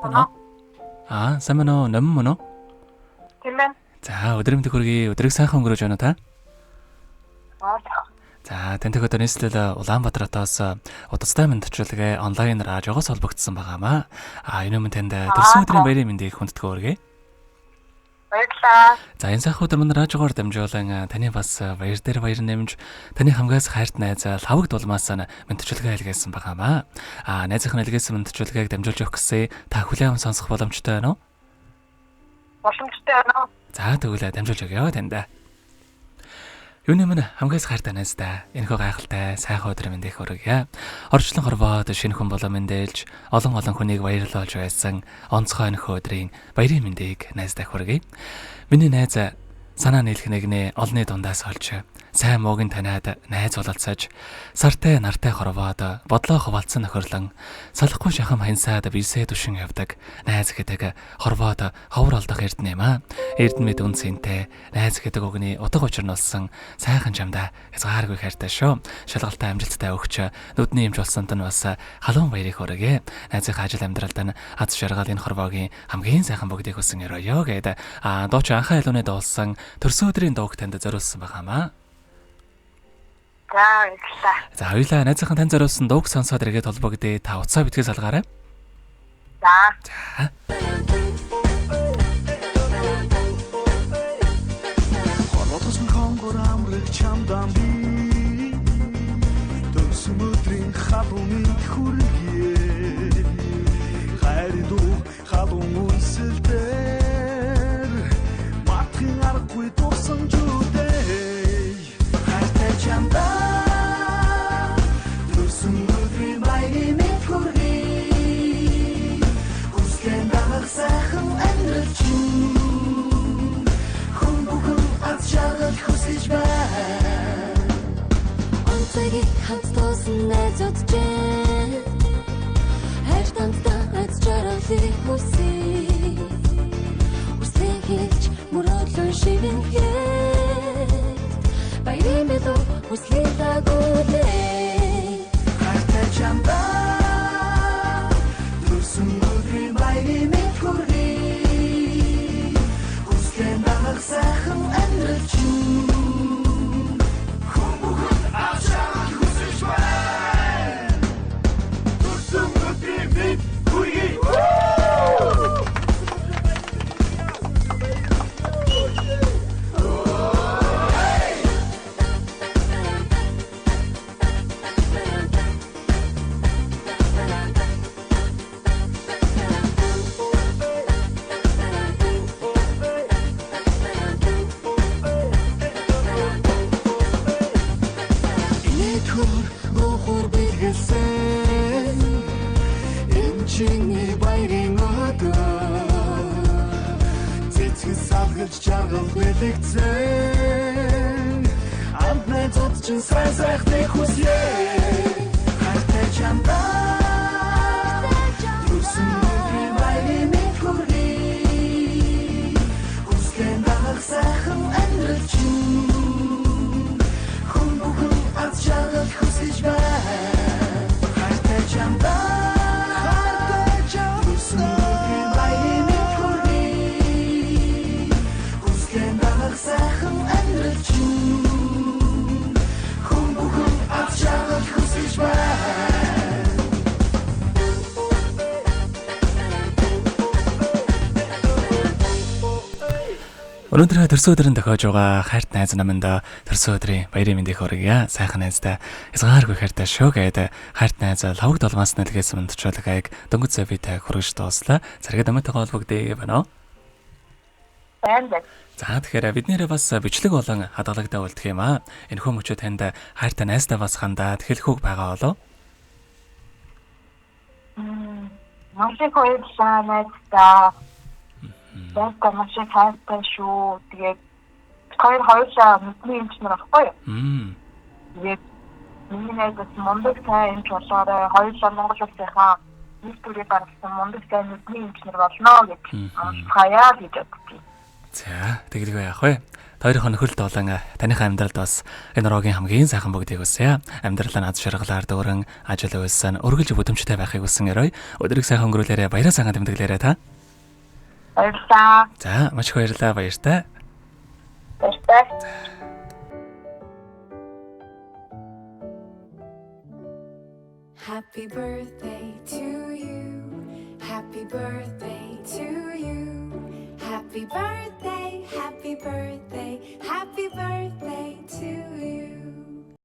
Ano? Сайн байна уу? Номон мөн үү? Тийм байна. За, өдөр мэнд хүргэе. Өдрийг сайхан өнгөрөөж байна уу та? Аа. За, тэнцэг өдөр нийслэл Улаанбаатар хотоос удацтай мэдчилгээ онлайнаар ажигоос холбогдсон байгаамаа. Энэ өмнө танд төрсөн өдрийн баярын мэндийг хүндэтгэн хүргэе. Баярлалаа. За, энэ сайхан өдөр манай радиогоор дамжуулан таны бас баяр дээр баяр нэмж таны хамгаас хайрт найз лавг дулмаас мэдчилгээ илгээсэн байгаамаа. Найзынхаа илгээсэн мэдчилгээг дамжуулж өгөх гэсэн та хүлээм сонсох боломжтой байна уу? Боломжтой байна уу? За, тэгвэл дамжуулж өгье танд. Юуны минь хамгаас хайртай найздаа энэхүү гайхалтай сайхан өдрийн мэндийг хүргье. Орчлон хорвоод шинэ хүн болоо мэндэлж олон хүнийг баярлуулж байсан онцгой энэхүү өдрийн баярын мэндийг найздаа хүргье. Миний найз санаа нийлэх нэгнээ олны дундаас олж сайн муугийн таниад найз бололцож сартай нартай хорвоод бодлоо хуваалцсан нөхөрлөн салахгүй шахам хянсаад бисээ түшин явдаг найз гэдэг хорвоод ховор олдох эрдэнэ юм аа. Эрдэнэд үнцэнтэй найз гэдэг үгний утга учир нь болсон сайхан чамдаа хязгааргүй хайртай шүү. Шалгалтай амжилттай өгч нүдний юмж болсонд нь бас халуун баярыг хүргэе. Найзынхаа ажил амьдралд нь аз жаргал энэ хорвоогийн хамгийн сайхан бүгдийг хүсэн өрөөё гэдэг дууч анхаа илүүнээ дуулсан төрсөн өдрийн дууг танд зориулсан байгаамаа. За, хоёулаа найзынхаа тань зориулсан дууг сонсоод эргээд холбогдъё. Та утсаа битгий салгаарай. За. Хорвоотсон хонгор амрах чамдан би төрсөн өдрийн халуун хүргэе. Хайрын дуу халуун үнсэлтээр матхын аргагүй дурсан зүдэй. Хайртай чамдан сайхан амьдралч хүн бүхэн аз жаргал хүсэж байна. Онцгийг хамт тоосон найзууд чинь хайр тандаа аз жаргалыг хүсье. Үсээ хийж мөрөдлөн шивэн хэд баярын бэлүү хүслэлэгүүлээ. Хайртай чамдаа төрсөн өдрийн баярын мэнд хүргэе. Хүслэн дагах сайхан амьдралч хүн бүхэн аз жаргал хүсэж байна. Төрсөн өдрийн мэнд хүргэе. Жаргал бэлэгцэн амт найзууд чинь сайн сайхныг хүсье. Хайртай чамдаа төрсөн өдрийн баярын мэнд хүргэе. Хүслэн дагах сайхан амьдралч хүн бүхэн аз жаргал хүсэж байна. Хайртай чамдаа сайхан амьдралч хүн бүхэн аз жаргал хүсэж байна. Өнөөдөр төрсөн өдрийн тохиож байгаа хайрт найз наманд төрсөн өдрийн баярын мэндийг хүргье. Сайхан найздаа хязгааргүй хайртай шүү гэдэг хайрт найз лавг долмаас нэлгээсэн мэдчилгээг дөнгөж зэвитэй хүргэж дууслаа. Зэрэг дамтайгаа холбогдъё байна уу? Байна. За, тэгэхээр бид нэрээ бас бичлэг болон хадгалагтай болдох юм аа. Энэхүү мөчөө танд хайртай найздаа бас хандаад хэлэхүүг байгаа болов? Машиг хоёулаа найздаа. Бэнтэ машиг хайртай шүү. Тэгээд хоёулаа мэдний эмчнэр ахгүй юу? Тэгээд миний найзаас мундаг сайн эмч болоорой. Хоёулаа Монгол улсынхаа нийт төрийн баргасан мундаг сайн мэдний эмчнэр болно гэж хаяа гэж бодчих. За, тэгэлгүй яах вэ? Хоёрын нөхөрлөлт болон таныхаа амьдралд бас энэ рогийн хамгийн сайхан бүгдийг хүсье. Амьдралаа над шаргалаар дүүрэн ажил үйлсэн өргөлж бүдэмжтэй байхыг хүсэн өрөө. Өдрийг сайхан өнгөрүүлээрэ, баяраа сайхан тэмдэглээрэ та. Баярлалаа. За, маш их баярлалаа, баяртай. Баяртай. Happy birthday to you. Happy birthday to you. Happy birthday, happy birthday, happy birthday to you.